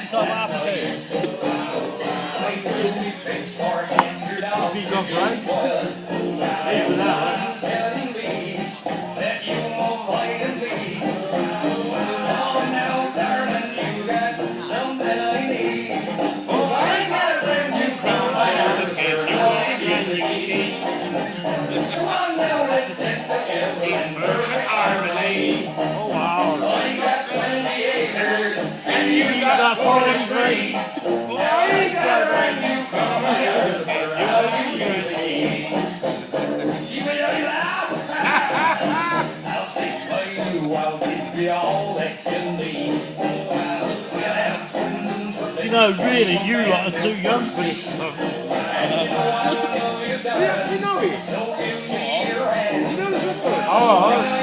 so I have to do it. Have you got great? Even that. That 43. You know, really, you lot are too young for this stuff. Do you actually know it? You know the football? Oh,